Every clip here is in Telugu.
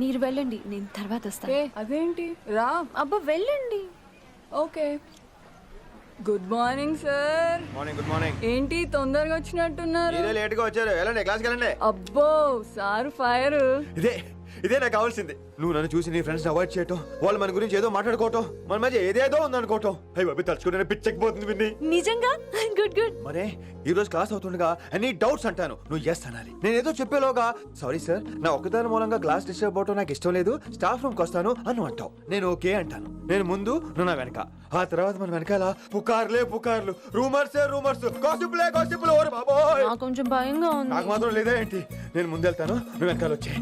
మీరు వెళ్ళండి, నేను తర్వాత వస్తాను. అదేంటి రా. అబ్బా వెళ్ళండి. Okay. Good morning sir. Morning. Good morning. ఏంటి తొందరగా వచ్చినట్టున్నారు? మీరే లేట్ గా వచ్చారు. వెళ్ళండి, క్లాస్కి వెళ్ళండి. అబ్బో సార్ ఫైర్. ఇదే నాకు కావాల్సింది. నువ్వు నన్ను చూసి నీ ఫ్రెండ్స్ అవాయిడ్ చేయటం, వాళ్ళు మన గురించి ఏదో మాట్లాడుకోవటం, మన మధ్య ఏదేదో ఉందనుకోవటం. అయ్యి బాబు తలుచుకుంటే పిచ్చెక్కిపోతుంది విన్ని. నిజంగా గుడ్ గుడ్. మరే ఈ రోజు క్లాస్ అవుతుండగా ఎనీ డౌట్స్ అంటాను, నువ్వు ఎస్ అనాలి. నేను ఏదో చెప్పేలోగా సారీ సార్, నా ఒక్కదాని మూలంగా క్లాస్ డిస్టర్బ్ అవటం నాకు ఇష్టం లేదు, స్టాఫ్ రూమ్కి వస్తాను అని అంటావు. నేను ఓకే అంటాను. నేను ముందు, నువ్వు నా వెనక. ఆ తర్వాత మన వెనకాల పుకార్లు, రూమర్స్, గాసిప్లు. ఓరే బాబోయ్, నాకు కొంచెం భయంగా ఉంది. నాకు మాత్రం లేదా ఏంటి? నేను ముందు వెళ్తాను, నువ్వు వెనకాల వచ్చే.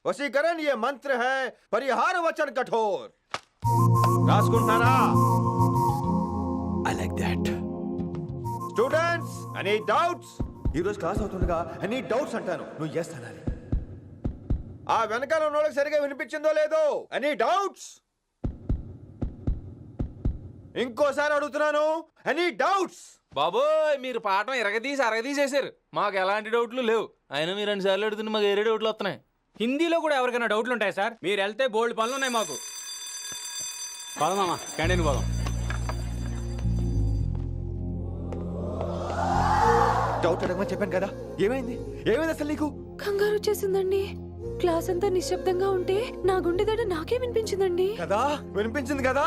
వశీకరణ ये मंत्र है, परिहार वचन कठोर. రాసుకుంటారా? I like that. Students, any doubts? ఈ రోజు క్లాస్ అవుతుండగా ఎనీ డౌట్స్ అంటాను, నువ్వు ఎస్ అనాలి. ఆ వెనకాల ఉన్న వాళ్ళకి సరిగా వినిపించిందో లేదో? Any doubts? ఇంకోసారి అడుగుతున్నాను, ఎనీ డౌట్స్? బాబోయ్, మీరు పాఠం అరగదీసేశారు. మాకు ఎలాంటి డౌట్లు లేవు. అయినా మీరు 2 సార్లు అడుగుతుంటే మాకు ఏరే డౌట్లు వస్తున్నాయి. హిందీలో కూడా ఎవరికైనా డౌట్లు ఉంటాయి సార్? మీరు వెళ్తే బోల్డ్ పనులు ఉన్నాయి మాకు. పోదామా, క్యాంటీన్ పోదాం. డౌట్ అడగమని చెప్పాను కదా, ఏమైంది అసలు నీకు? కంగారు వచ్చేసిందండి. క్లాస్ అంతా నిశ్శబ్దంగా ఉంటే నా గుండె దడ నాకే వినిపించిందండి. కదా వినిపించింది కదా.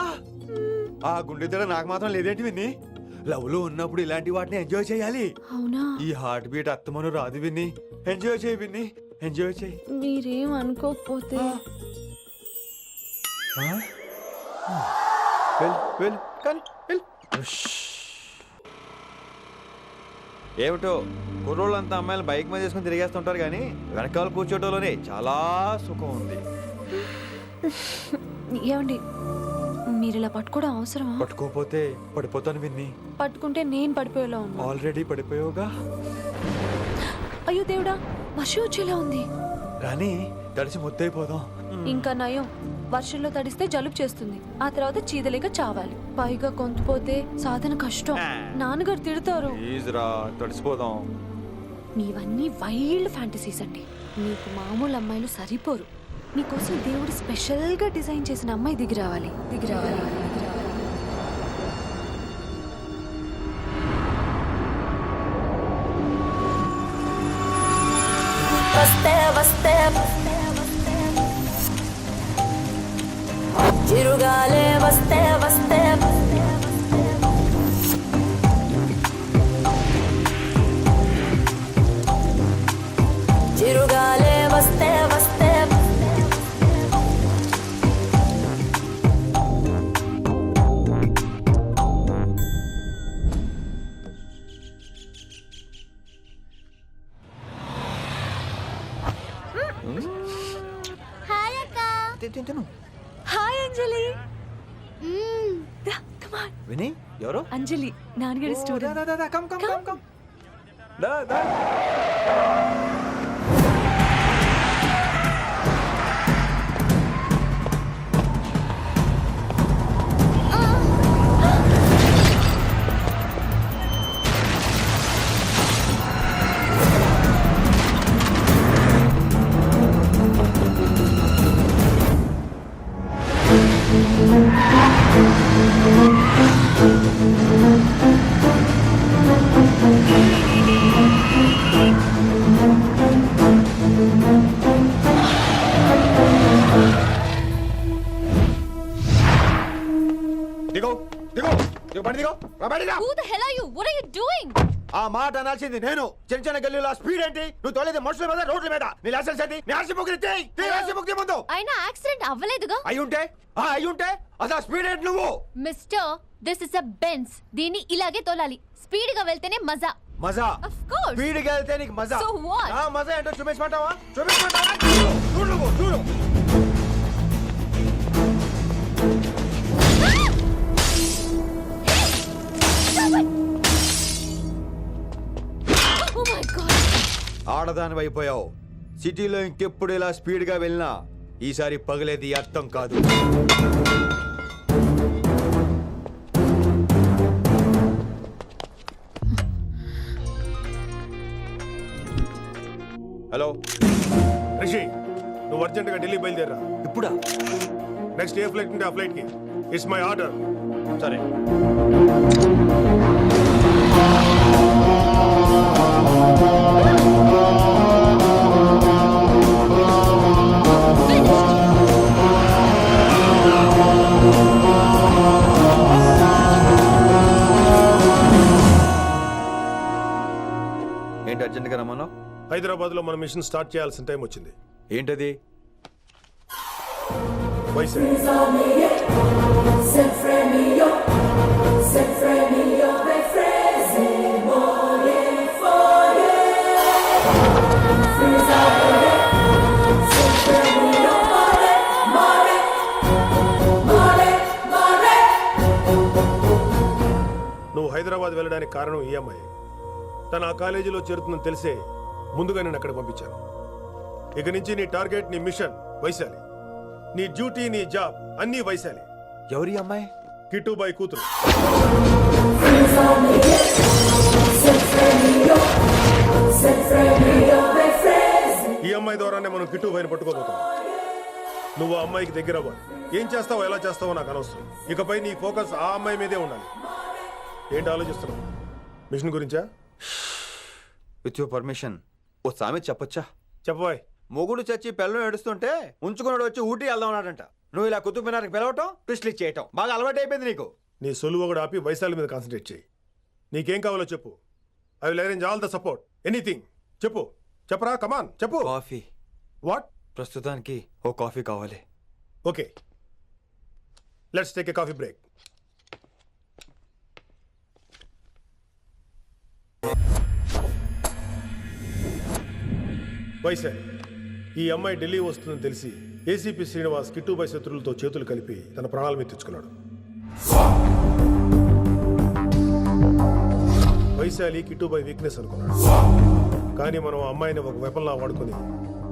ఆ గుండె దడ నాకు మాత్రం లేదేంటి విన్ని? లవ్ లో ఉన్నప్పుడు ఇలాంటి వాటిని ఎంజాయ్ చేయాలి. అవునా? ఈ హార్ట్ బీట్ అత్తమను రాదు విన్ని. ఎంజాయ్ చేయి విన్ని, ఎంజాయ్ చేయి. మీరేం అనుకోకపోతే ఏమిటో కుర్రోళ్ళంతా అమ్మాయిలు బైక్ మీద చేసుకుని తిరిగేస్తుంటారు కానీ వెనకాల కూర్చోటంలోనే చాలా సుఖం ఉంది. ఏమండి, మీరు ఇలా పట్టుకోవడం అవసరమా? పట్టుకోపోతే పడిపోతాను విన్ని. పట్టుకుంటే నేను పడిపోయేలా ఉన్నా. ఆల్రెడీ పడిపోయావుగా. అయ్యో దేవుడా, వర్షం వచ్చేలా ఉంది. కానీ తడిసి ముద్దైపోదాం. ఇంకా నయం, వర్షంలో తడిస్తే జలుబు చేస్తుంది, ఆ తర్వాత చీదలేక చావాలి. పైగా కొంతపోతే సాధన కష్టం, నాన్నగారు తిడతారు. ప్లీజ్ రా, తడిసిపోదాం. మీవన్నీ వైల్డ్ ఫ్యాంటసీస్ అండి. మీకు మామూలు అమ్మాయిలు సరిపోరు. మీకోసం దేవుడు స్పెషల్ గా డిజైన్ చేసిన అమ్మాయి దిగి రావాలి. వస్తే చిరుగాలే వస్తే చిరుగాలే వస్తే హాయ్ అంజలి. విని ఎవరు? అంజలి, నాన్నగారి స్టూడెంట్. కమ్. ఆ మాట అనాల్సింది నేను. చిన్న గల్లీలో స్పీడ్ ఏంటి? నువ్వు తోలేది మనుషుల మీద, రోడ్ల మీద. నీ లైసెన్స్ ఏంటి? నీ ఆర్సీ బుక్ ముందు. అయినా యాక్సిడెంట్ అవ్వలేదుగా. అయ్యుంటే అసలు స్పీడ్ ఏంటి నువ్వు? Mister, this is a Benz. దీన్ని ఇలాగే తోలాలి. స్పీడ్ గా వెళ్తేనే మజా. Of course. స్పీడ్ గా వెళ్తే నీకు మజా. So what? మజా ఏంటో చూపించమంటావా? చూడు. Oh my God. ఆడదాని అయిపోయావు. సిటీలో ఇంకెప్పుడు ఇలా స్పీడ్ గా వెళ్ళినా ఈసారి పగలేది అర్థం కాదు. హలో రిషి నువ్వు అర్జెంటుగా ఢిల్లీ బయలుదేరా. ఇప్పుడా? నెక్స్ట్ ఏ ఫ్లైట్ ఉంటే ఆ ఫ్లైట్కి. It's my order. సరే. ఏంటి అర్జెంట్గా రమ్మన్నావు? హైదరాబాద్లో మన మిషన్ స్టార్ట్ చేయాల్సిన టైం వచ్చింది. ఏంటది? వైజాగ్. నువ్వు హైదరాబాద్ వెళ్ళడానికి కారణం ఈ అమ్మాయి. తను ఆ కాలేజీలో చేరుతుందని తెలిసే ముందుగా నేను అక్కడ పంపించాను. ఇక నుంచి నీ టార్గెట్, నీ మిషన్ వైశాలి. నీ డ్యూటీ, నీ జాబ్ అన్నీ వైశాలి. ఎవరి అమ్మాయి? కిట్టుబాయి కూతురు. ఈ అమ్మాయి ద్వారానే మనం కిట్టుబాయిని పట్టుకోబోతున్నాం. నువ్వు ఆ అమ్మాయికి దగ్గర అవ్వాలి. ఏం చేస్తావో ఎలా చేస్తావో నాకు అనవసరం. ఇకపై నీ ఫోకస్ ఆ అమ్మాయి మీదే ఉండాలి. ఏంటి ఆలోచిస్తున్నావు? మిషన్ గురించా? విత్ యువర్ పర్మిషన్ ఓ సామెత చెప్పొచ్చా? చెప్పబాయ్. మొగుడు చచ్చి పిల్లలు ఏడుస్తుంటే ఉంచుకున్నాడు వచ్చి ఊటీ వెళ్దాం అన్నాడంట. నువ్వు ఇలా కుతుబ్ మినార్కి పిలవటం, ట్విస్ట్లు చేయటం బాగా అలవాటు అయిపోయింది నీకు. నీ సొల్లు ఒకటి ఆపి వైశాలి మీద కాన్సన్ట్రేట్ చేయి. నీకేం కావాలో చెప్పు. I will arrange all the support. Anything చెప్పు. చెప్పరా, కమాన్ చెప్పు. కాఫీ. వాట్? ప్రస్తుతానికి ఓ కాఫీ కావాలి. Okay, let's take a coffee break. Vaishali, ఈ అమ్మాయి ఢిల్లీ వస్తుందని తెలిసి ఏసీపీ శ్రీనివాస్ కిట్టుబాయి శత్రువులతో చేతులు కలిపి తన ప్రాణాల మీద తెచ్చుకున్నాడు. వైశాలి కిట్టుబాయి వీక్నెస్ అనుకున్నాడు. కానీ మనం ఆ అమ్మాయిని ఒక వెపన్లా వాడుకొని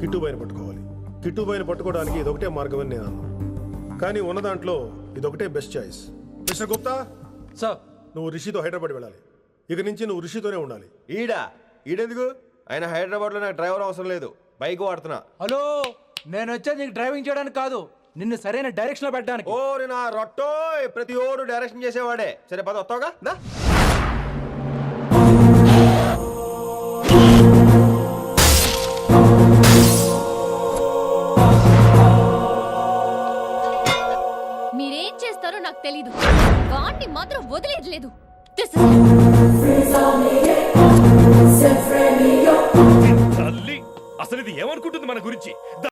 కిట్టుబాయిని పట్టుకోవాలి. కిట్టుబాయిని పట్టుకోవడానికి ఇదొకటే మార్గమని నేను అన్నాను. కానీ ఉన్న దాంట్లో ఇదొకటే best choice. Mister Gupta sir, నువ్వు రిషితో హైదరాబాద్ వెళ్ళాలి. ఇక నుంచి నువ్వు రిషితోనే ఉండాలి. ఈడెందుకు? ఆయన హైదరాబాద్లో నాకు డ్రైవర్ అవసరం లేదు, బైక్ వాడుతున్నా. హలో, నేను వచ్చేది నీకు డ్రైవింగ్ చేయడానికి కాదు, నిన్ను సరైన డైరెక్షన్ లో పెట్టడానికి. ఓ నా రొట్టో, ప్రతి ఓడు డైరెక్షన్ చేసేవాడే. సరే పద, వస్తావుగా? దా. మీరేం చేస్తారో నాకు తెలీదు. వాడిని మాత్రం వదిలేదు లేదు. తల్లి, అసలు ఇది ఏమనుకుంటుంది మన గురించి?